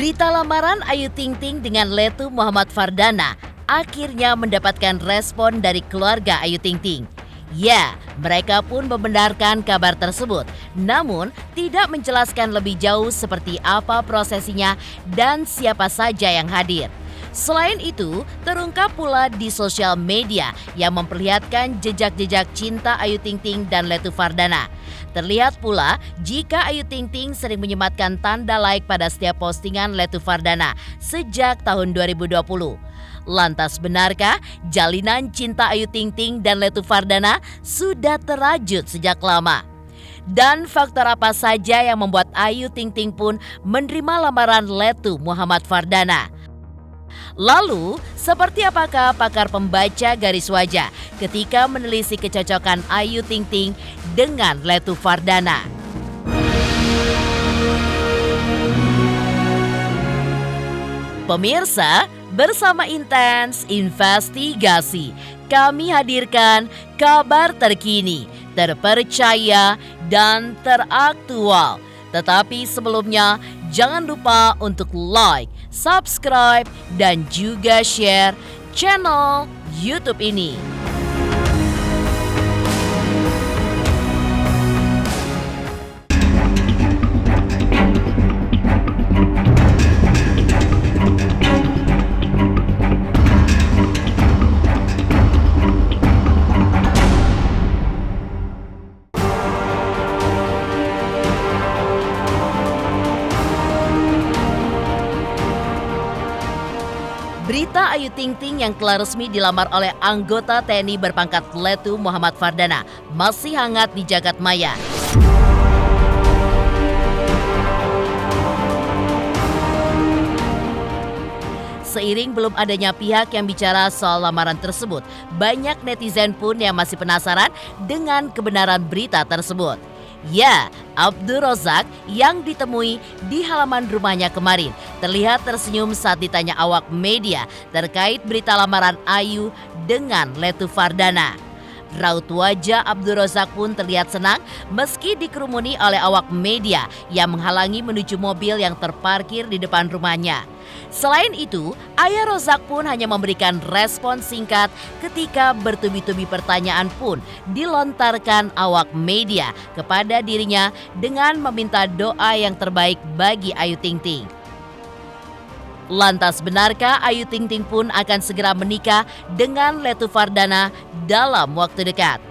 Berita lamaran Ayu Ting Ting dengan Letu Muhammad Fardana akhirnya mendapatkan respon dari keluarga Ayu Ting Ting. Ya, mereka pun membenarkan kabar tersebut, namun tidak menjelaskan lebih jauh seperti apa prosesinya dan siapa saja yang hadir. Selain itu, terungkap pula di sosial media yang memperlihatkan jejak-jejak cinta Ayu Ting Ting dan Letu Fardana. Terlihat pula jika Ayu Ting Ting sering menyematkan tanda like pada setiap postingan Letu Fardana sejak tahun 2020. Lantas benarkah jalinan cinta Ayu Ting Ting dan Letu Fardana sudah terajut sejak lama? Dan faktor apa saja yang membuat Ayu Ting Ting pun menerima lamaran Letu Muhammad Fardana? Lalu, seperti apakah pakar pembaca garis wajah ketika menelisik kecocokan Ayu Ting Ting dengan Letu Fardana? Pemirsa, bersama Intens Investigasi, kami hadirkan kabar terkini, terpercaya, dan teraktual. Tetapi sebelumnya, jangan lupa untuk like, subscribe, dan juga share channel YouTube ini. Berita Ayu Ting Ting yang telah resmi dilamar oleh anggota TNI berpangkat Letu Muhammad Fardana masih hangat di jagat maya. Seiring belum adanya pihak yang bicara soal lamaran tersebut, banyak netizen pun yang masih penasaran dengan kebenaran berita tersebut. Ya, Abdul Rozak yang ditemui di halaman rumahnya kemarin terlihat tersenyum saat ditanya awak media terkait berita lamaran Ayu dengan Letu Fardana. Raut wajah Abdul Rozak pun terlihat senang meski dikerumuni oleh awak media yang menghalangi menuju mobil yang terparkir di depan rumahnya. Selain itu, ayah Rozak pun hanya memberikan respon singkat ketika bertubi-tubi pertanyaan pun dilontarkan awak media kepada dirinya dengan meminta doa yang terbaik bagi Ayu Ting Ting. Lantas benarkah Ayu Ting Ting pun akan segera menikah dengan Letu Fardana dalam waktu dekat?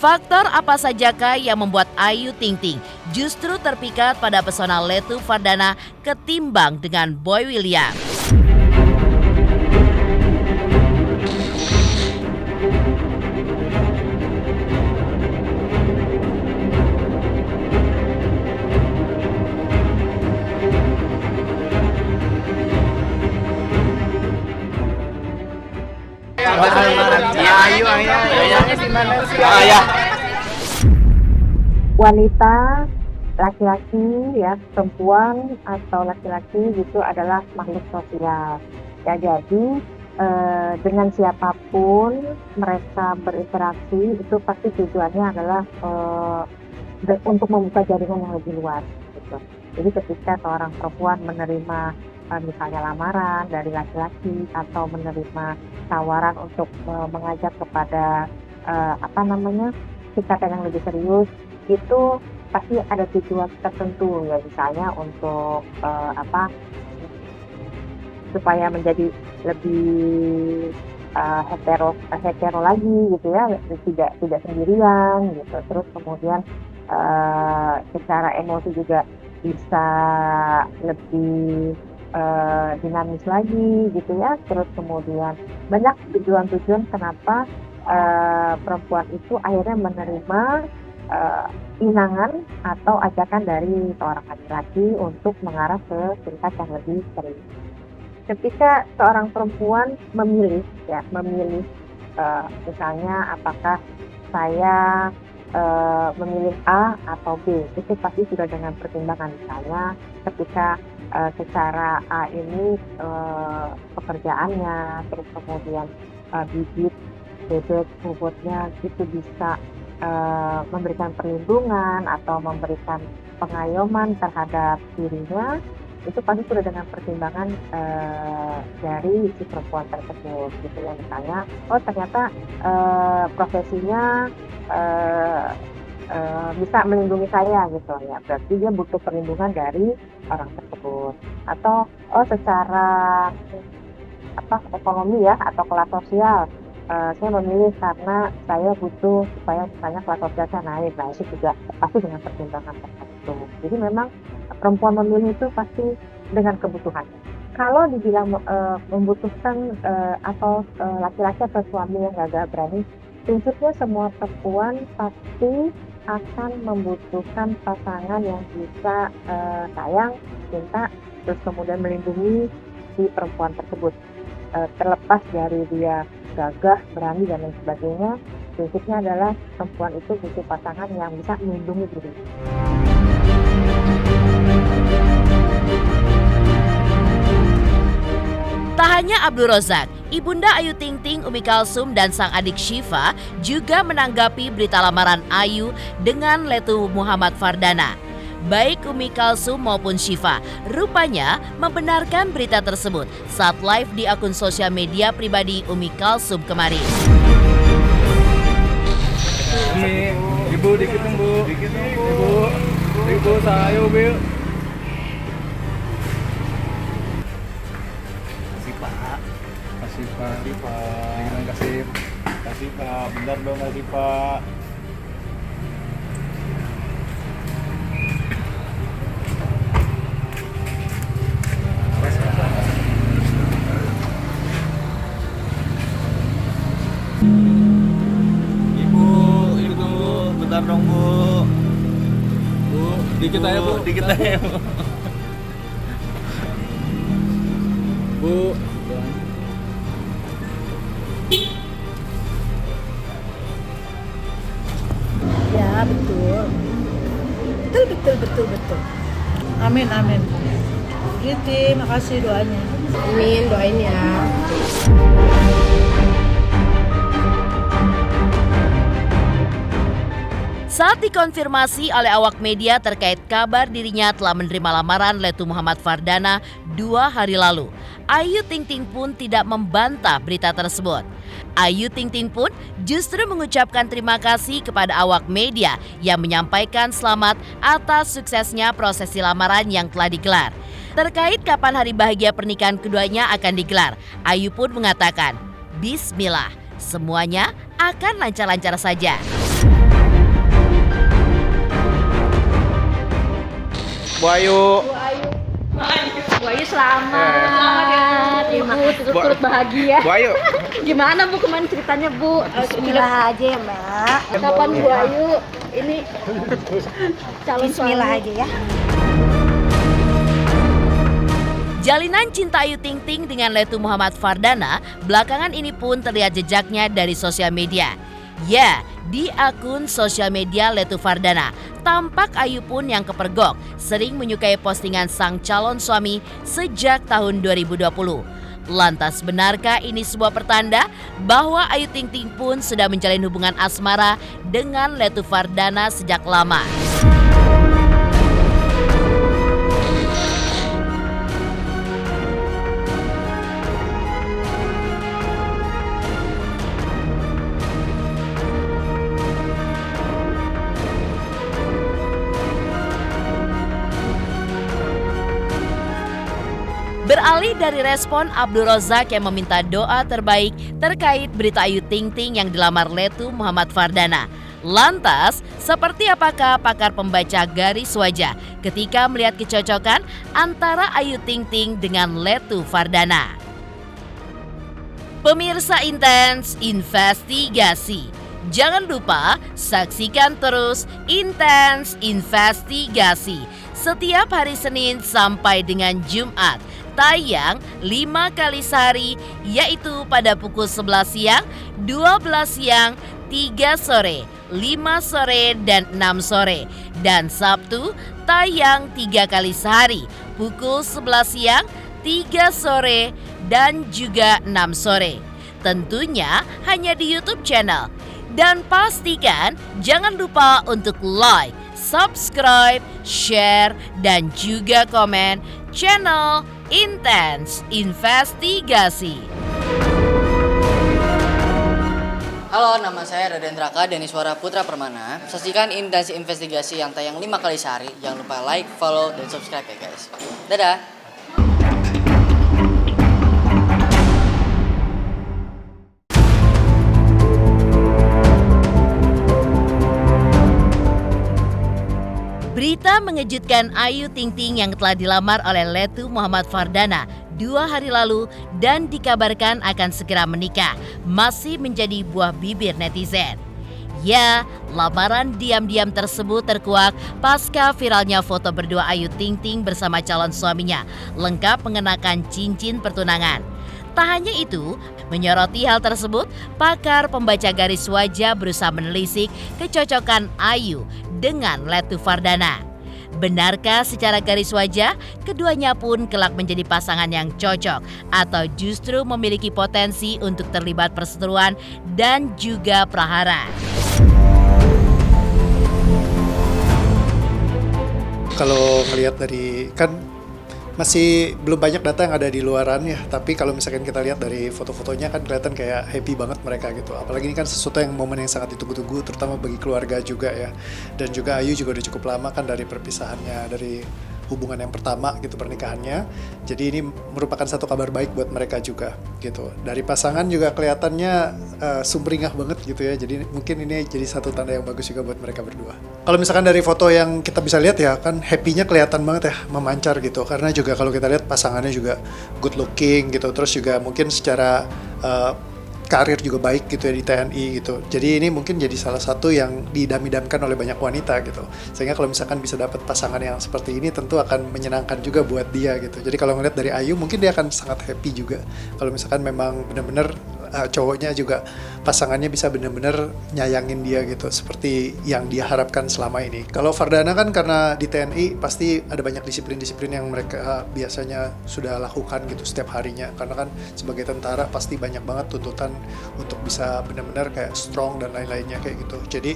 Faktor apa sajakah yang membuat Ayu Ting Ting justru terpikat pada pesona Letu Fardana ketimbang dengan Boy William? Wanita, laki-laki, ya, perempuan atau laki-laki gitu adalah makhluk sosial. Ya, jadi dengan siapapun mereka berinteraksi itu pasti tujuannya adalah untuk membuka jaringan yang lebih luas. Gitu. Jadi ketika seorang perempuan menerima misalnya lamaran dari laki-laki atau menerima tawaran untuk mengajak kepada sikap yang lebih serius, itu pasti ada tujuan tertentu, ya, misalnya untuk supaya menjadi lebih hetero lagi gitu ya, tidak sendirian gitu. Terus kemudian secara emosi juga bisa lebih dinamis lagi gitu ya. Terus kemudian banyak tujuan-tujuan kenapa perempuan itu akhirnya menerima pinangan atau ajakan dari seorang laki-laki untuk mengarah ke tingkat yang lebih serius. Ketika seorang perempuan memilih misalnya apakah saya memilih A atau B, itu pasti sudah dengan pertimbangan. Misalnya ketika secara A ini pekerjaannya, terus kemudian bibit bebek bobotnya itu bisa memberikan perlindungan atau memberikan pengayoman terhadap dirinya, itu pasti sudah dengan pertimbangan dari si perempuan tersebut gitu ya. Misalnya, oh ternyata profesinya bisa melindungi saya gitu ya, berarti dia butuh perlindungan dari orang tersebut. Atau oh secara ekonomi ya atau kelas sosial, saya memilih karena saya butuh supaya misalnya kelas sosial saya naik. Nah itu juga pasti dengan pertimbangan tertentu. Jadi memang perempuan memilih itu pasti dengan kebutuhan. Kalau dibilang membutuhkan atau laki-laki atau suami yang gagah berani, prinsipnya semua perempuan pasti akan membutuhkan pasangan yang bisa sayang, cinta, terus kemudian melindungi si perempuan tersebut. Terlepas dari dia gagah, berani, dan lain sebagainya, prinsipnya adalah perempuan itu butuh pasangan yang bisa melindungi diri. Tak hanya Abdul Rozak, Ibunda Ayu Ting Ting, Umi Kalsum, dan sang adik Syifa juga menanggapi berita lamaran Ayu dengan Letu Muhammad Fardana. Baik Umi Kalsum maupun Syifa rupanya membenarkan berita tersebut saat live di akun sosial media pribadi Umi Kalsum kemarin. Ini ibu dikit dong bu, ibu sayo bu. Kasih pak, kasih pak, benar dong kasih pak. Ibu, bentar dong bu. Bu, dikit aja bu. Bu. Ya betul. Amin. Giti, makasih doanya. Amin, doain ya. Saat dikonfirmasi oleh awak media terkait kabar dirinya telah menerima lamaran Letu Muhammad Fardana 2 hari lalu, Ayu Ting Ting pun tidak membantah berita tersebut. Ayu Ting Ting pun justru mengucapkan terima kasih kepada awak media yang menyampaikan selamat atas suksesnya prosesi lamaran yang telah digelar. Terkait kapan hari bahagia pernikahan keduanya akan digelar, Ayu pun mengatakan, "Bismillah, semuanya akan lancar-lancar saja." Bu Ayu. Bu Ayu selamat. Ibu turut bahagia. Bu Ayu. Gimana Bu kemarin ceritanya Bu? Bismillah aja ya Mbak. Kapan Bu Ayu ini calon Bismillah suami? aja ya. Jalinan cinta Ayu Ting Ting dengan Letu Muhammad Fardana belakangan ini pun terlihat jejaknya dari sosial media. Ya, di akun sosial media Letu Fardana, tampak Ayu pun yang kepergok sering menyukai postingan sang calon suami sejak tahun 2020. Lantas benarkah ini sebuah pertanda bahwa Ayu Ting Ting pun sudah menjalin hubungan asmara dengan Letu Fardana sejak lama? Beralih dari respon Abdul Rozak yang meminta doa terbaik terkait berita Ayu Ting Ting yang dilamar Letu Muhammad Fardana. Lantas, seperti apakah pakar pembaca garis wajah ketika melihat kecocokan antara Ayu Ting Ting dengan Letu Fardana? Pemirsa Intens Investigasi, jangan lupa saksikan terus Intens Investigasi setiap hari Senin sampai dengan Jumat. Tayang 5 kali sehari, yaitu pada pukul 11 siang, 12 siang, 3 sore, 5 sore, dan 6 sore. Dan Sabtu tayang 3 kali sehari, pukul 11 siang, 3 sore, dan juga 6 sore. Tentunya hanya di YouTube channel. Dan pastikan jangan lupa untuk like, subscribe, share, dan juga komen channel Intens Investigasi. Halo, nama saya Raden Raka Deniswara Putra Permana. Saksikan Intens Investigasi yang tayang 5 kali sehari. Jangan lupa like, follow, dan subscribe ya guys. Dadah! Berita mengejutkan Ayu Ting Ting yang telah dilamar oleh Letu Muhammad Fardana 2 hari lalu dan dikabarkan akan segera menikah masih menjadi buah bibir netizen. Ya, lamaran diam-diam tersebut terkuak pasca viralnya foto berdua Ayu Ting Ting bersama calon suaminya, lengkap mengenakan cincin pertunangan. Tak hanya itu, menyoroti hal tersebut, pakar pembaca garis wajah berusaha menelisik kecocokan Ayu dengan Letu Fardana. Benarkah secara garis wajah, keduanya pun kelak menjadi pasangan yang cocok atau justru memiliki potensi untuk terlibat perseteruan dan juga prahara? Kalau ngelihat dari, kan masih belum banyak data yang ada di luaran ya, tapi kalau misalkan kita lihat dari foto-fotonya kan kelihatan kayak happy banget mereka gitu. Apalagi ini kan sesuatu yang momen yang sangat ditunggu-tunggu, terutama bagi keluarga juga ya. Dan juga Ayu juga udah cukup lama kan dari perpisahannya, dari hubungan yang pertama gitu, pernikahannya. Jadi ini merupakan satu kabar baik buat mereka juga gitu. Dari pasangan juga kelihatannya sumringah banget gitu ya. Jadi mungkin ini jadi satu tanda yang bagus juga buat mereka berdua. Kalau misalkan dari foto yang kita bisa lihat ya, kan happy-nya kelihatan banget ya, memancar gitu. Karena juga kalau kita lihat pasangannya juga good looking gitu. Terus juga mungkin secara karir juga baik gitu ya di TNI gitu. Jadi ini mungkin jadi salah satu yang didam-idamkan oleh banyak wanita gitu. Sehingga kalau misalkan bisa dapat pasangan yang seperti ini tentu akan menyenangkan juga buat dia gitu. Jadi kalau ngeliat dari Ayu mungkin dia akan sangat happy juga. Kalau misalkan memang benar-benar cowoknya juga pasangannya bisa benar-benar nyayangin dia gitu seperti yang dia harapkan selama ini. Kalau Fardana kan karena di TNI pasti ada banyak disiplin-disiplin yang mereka biasanya sudah lakukan gitu setiap harinya, karena kan sebagai tentara pasti banyak banget tuntutan untuk bisa benar-benar kayak strong dan lain-lainnya kayak gitu. Jadi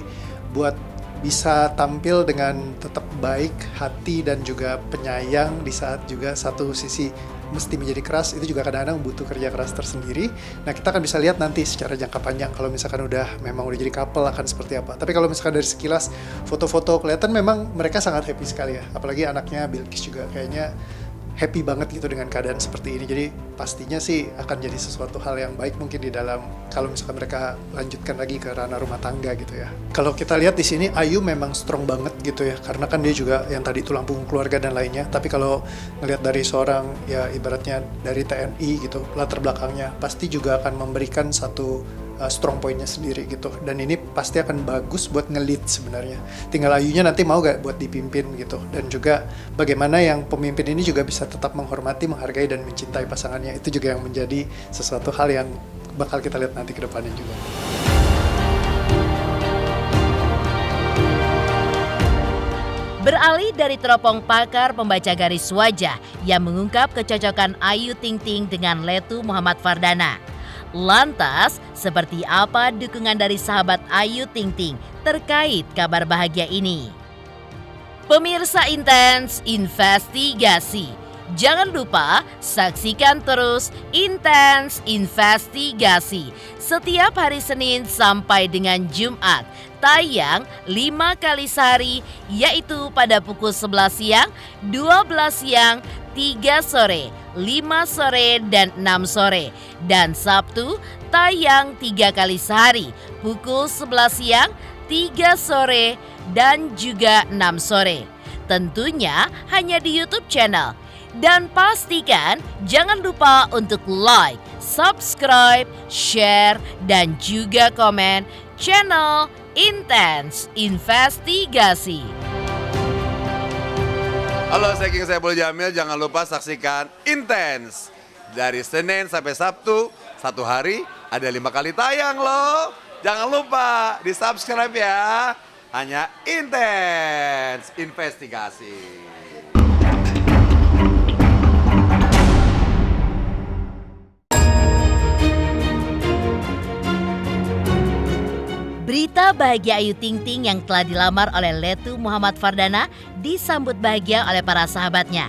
buat bisa tampil dengan tetap baik hati dan juga penyayang di saat juga satu sisi mesti menjadi keras, itu juga kadang-kadang butuh kerja keras tersendiri. Nah, kita akan bisa lihat nanti secara jangka panjang kalau misalkan memang udah jadi couple akan seperti apa. Tapi kalau misalkan dari sekilas foto-foto kelihatan memang mereka sangat happy sekali ya. Apalagi anaknya Bilqis juga kayaknya happy banget gitu dengan keadaan seperti ini. Jadi pastinya sih akan jadi sesuatu hal yang baik mungkin di dalam kalau misalkan mereka lanjutkan lagi ke ranah rumah tangga gitu ya. Kalau kita lihat di sini Ayu memang strong banget gitu ya, karena kan dia juga yang tadi tulang punggung keluarga dan lainnya. Tapi kalau ngelihat dari seorang ya ibaratnya dari TNI gitu, latar belakangnya pasti juga akan memberikan satu strong pointnya sendiri gitu, dan ini pasti akan bagus buat nge-lead sebenarnya. Tinggal Ayunya nanti mau gak buat dipimpin gitu, dan juga bagaimana yang pemimpin ini juga bisa tetap menghormati, menghargai dan mencintai pasangannya. Itu juga yang menjadi sesuatu hal yang bakal kita lihat nanti ke depannya juga. Beralih dari teropong pakar pembaca garis wajah yang mengungkap kecocokan Ayu Ting Ting dengan Letu Muhammad Fardana. Lantas, seperti apa dukungan dari sahabat Ayu Ting Ting terkait kabar bahagia ini? Pemirsa Intens Investigasi, jangan lupa saksikan terus Intens Investigasi setiap hari Senin sampai dengan Jumat, tayang 5 kali sehari, yaitu pada pukul 11 siang, 12 siang, 3 sore, 5 sore, dan 6 sore. Dan Sabtu tayang 3 kali sehari, pukul 11 siang, 3 sore, dan juga 6 sore. Tentunya hanya di YouTube channel. Dan pastikan jangan lupa untuk like, subscribe, share, dan juga komen channel Intens Investigasi. Halo, saya King Saiful Jamil. Jangan lupa saksikan Intens dari Senin sampai Sabtu, 1 hari ada 5 kali tayang loh. Jangan lupa di subscribe ya. Hanya Intens Investigasi. Berita bahagia Ayu Ting Ting yang telah dilamar oleh Letu Muhammad Fardana disambut bahagia oleh para sahabatnya.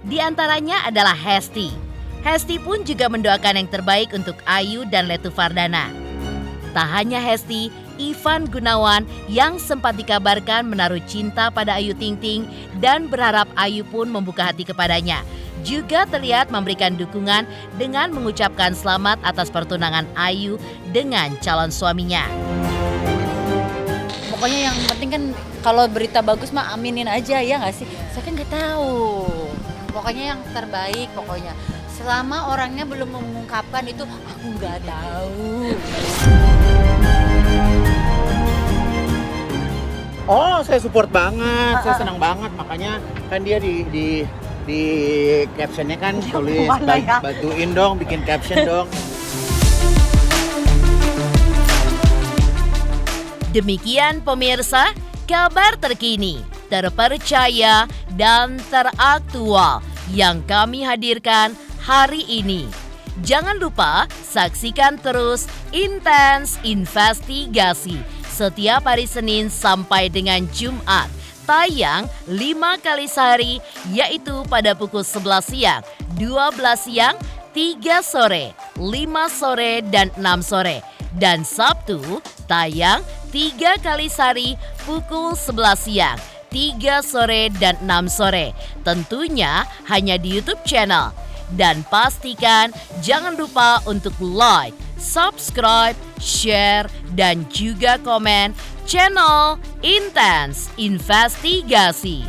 Di antaranya adalah Hesti. Hesti pun juga mendoakan yang terbaik untuk Ayu dan Letu Fardana. Tak hanya Hesti, Ivan Gunawan yang sempat dikabarkan menaruh cinta pada Ayu Ting Ting dan berharap Ayu pun membuka hati kepadanya, juga terlihat memberikan dukungan dengan mengucapkan selamat atas pertunangan Ayu dengan calon suaminya. Pokoknya yang penting kan kalau berita bagus mah aminin aja ya nggak sih? Saya kan nggak tahu. Pokoknya yang terbaik pokoknya. Selama orangnya belum mengungkapkan itu aku nggak tahu. Oh, saya support banget, saya senang banget. Makanya kan dia di captionnya kan tulis bantuin dong, bikin caption dong. Demikian pemirsa, kabar terkini, terpercaya, dan teraktual yang kami hadirkan hari ini. Jangan lupa saksikan terus Intens Investigasi setiap hari Senin sampai dengan Jumat. Tayang 5 kali sehari, yaitu pada pukul 11 siang, 12 siang, 3 sore, 5 sore, dan 6 sore. Dan Sabtu tayang 3 kali sehari pukul 11 siang, 3 sore, dan 6 sore. Tentunya hanya di YouTube channel. Dan pastikan jangan lupa untuk like, subscribe, share, dan juga komen channel Intens Investigasi.